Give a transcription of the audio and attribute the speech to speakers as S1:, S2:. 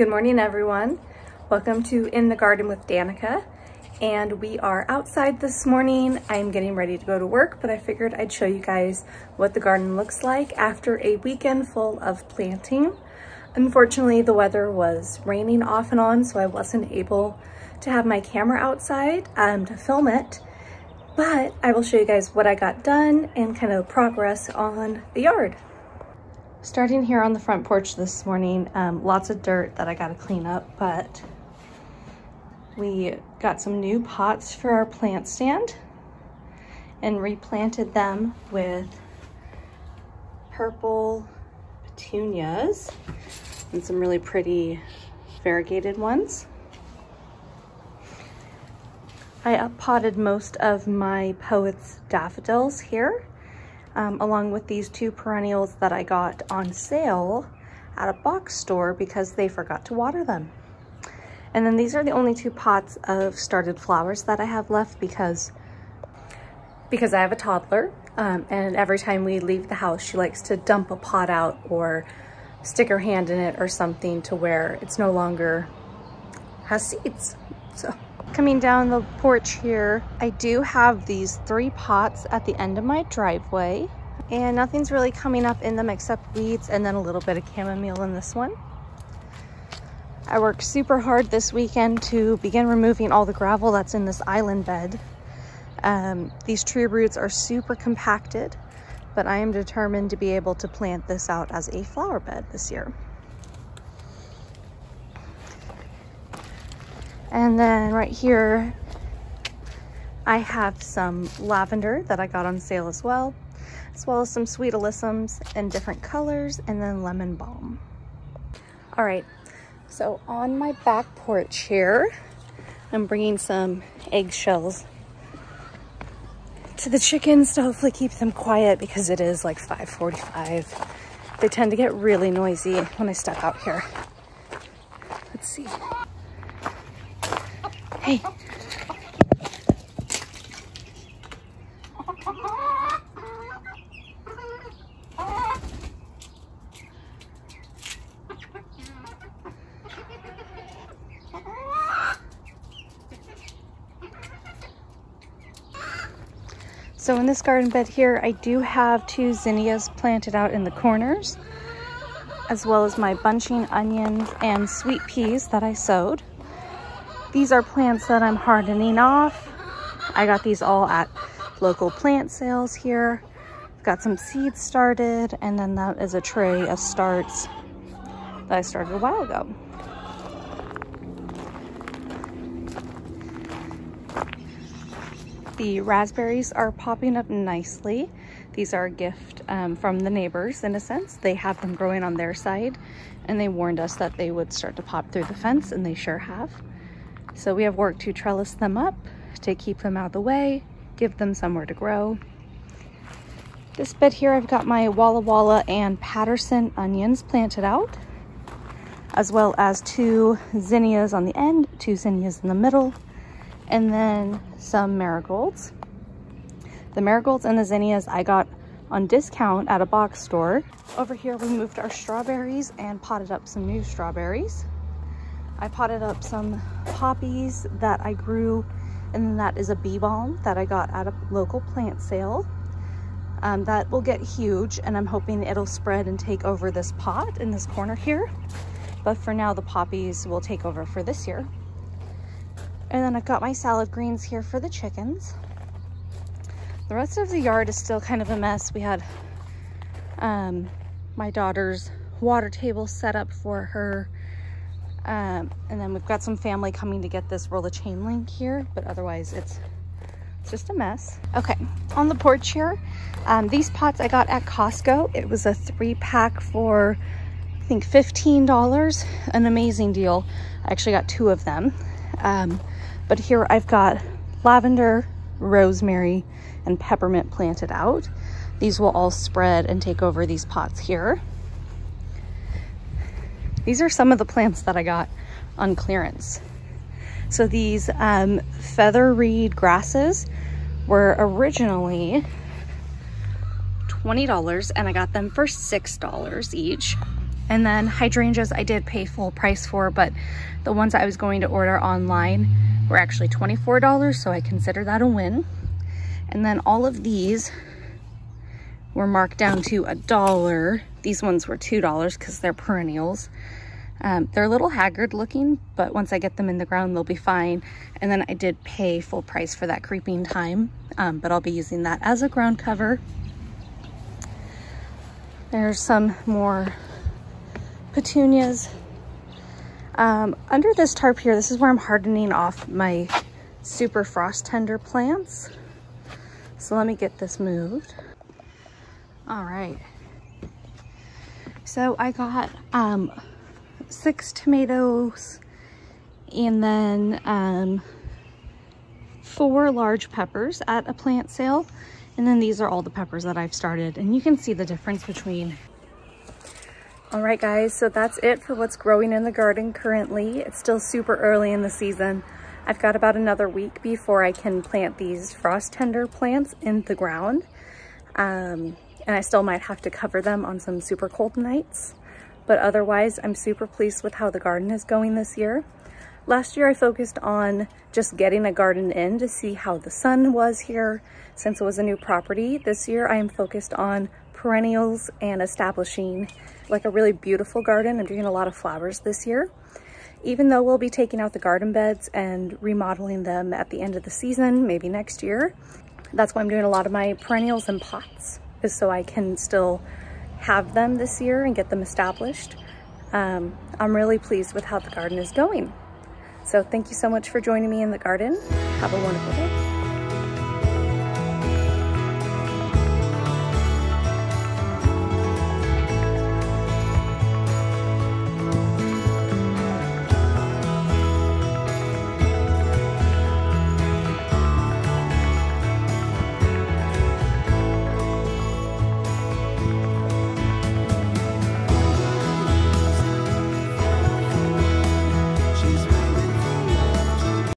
S1: Good morning, everyone. Welcome to In the Garden with Danica. And we are outside this morning. I'm getting ready to go to work, but I figured I'd show you guys what the garden looks like after a weekend full of planting. Unfortunately, the weather was raining off and on, so I wasn't able to have my camera outside to film it. But I will show you guys what I got done and kind of progress on the yard. Starting here on the front porch this morning, lots of dirt that I gotta clean up, but we got some new pots for our plant stand and replanted them with purple petunias and some really pretty variegated ones. I up-potted most of my Poet's daffodils here, along with these two perennials that I got on sale at a box store because they forgot to water them. And then these are the only two pots of started flowers that I have left because I have a toddler, and every time we leave the house, she likes to dump a pot out or stick her hand in it or something to where it's no longer has seeds. So coming down the porch here, I do have these 3 pots at the end of my driveway, and nothing's really coming up in them except weeds and then a little bit of chamomile in this one. I worked super hard this weekend to begin removing all the gravel that's in this island bed. These tree roots are super compacted, but I am determined to be able to plant this out as a flower bed this year. And then right here, I have some lavender that I got on sale as well as some sweet alyssums in different colors, and then lemon balm. All right, so on my back porch here, I'm bringing some eggshells to the chickens to hopefully keep them quiet because it is like 5:45. They tend to get really noisy when I step out here. Let's see. Hey. So in this garden bed here, I do have 2 zinnias planted out in the corners, as well as my bunching onions and sweet peas that I sowed. These are plants that I'm hardening off. I got these all at local plant sales here. Got some seeds started, and then that is a tray of starts that I started a while ago. The raspberries are popping up nicely. These are a gift from the neighbors, in a sense. They have them growing on their side, and they warned us that they would start to pop through the fence, and they sure have. So we have worked to trellis them up to keep them out of the way, give them somewhere to grow. This bed here, I've got my Walla Walla and Patterson onions planted out, as well as 2 zinnias on the end, 2 zinnias in the middle, and then some marigolds. The marigolds and the zinnias I got on discount at a box store. Over here, we moved our strawberries and potted up some new strawberries. I potted up some poppies that I grew, and then that is a bee balm that I got at a local plant sale. That will get huge, and I'm hoping it'll spread and take over this pot in this corner here. But for now, the poppies will take over for this year. And then I've got my salad greens here for the chickens. The rest of the yard is still kind of a mess. We had my daughter's water table set up for her. And then we've got some family coming to get this roll of chain link here, but otherwise it's just a mess. Okay, on the porch here, these pots I got at Costco. It was a 3-pack for, I think, $15, an amazing deal. I actually got 2 of them. But here I've got lavender, rosemary, and peppermint planted out. These will all spread and take over these pots here. These are some of the plants that I got on clearance. So these feather reed grasses were originally $20, and I got them for $6 each. And then hydrangeas I did pay full price for, but the ones I was going to order online were actually $24, so I consider that a win. And then all of these were marked down to $1. These ones were $2 because they're perennials. They're a little haggard looking, but once I get them in the ground, they'll be fine. And then I did pay full price for that creeping thyme, but I'll be using that as a ground cover. There's some more petunias. Under this tarp here, this is where I'm hardening off my super frost tender plants. So let me get this moved. All right. So I got 6 tomatoes and then 4 large peppers at a plant sale. And then these are all the peppers that I've started, and you can see the difference between. All right guys, so that's it for what's growing in the garden currently. It's still super early in the season. I've got about another week before I can plant these frost tender plants in the ground. And I still might have to cover them on some super cold nights. But otherwise, I'm super pleased with how the garden is going this year. Last year I focused on just getting a garden in to see how the sun was here since it was a new property. This year I am focused on perennials and establishing like a really beautiful garden. I'm doing a lot of flowers this year. Even though we'll be taking out the garden beds and remodeling them at the end of the season, maybe next year. That's why I'm doing a lot of my perennials in pots, is so I can still have them this year and get them established. I'm really pleased with how the garden is going. So thank you so much for joining me in the garden. Have a wonderful day.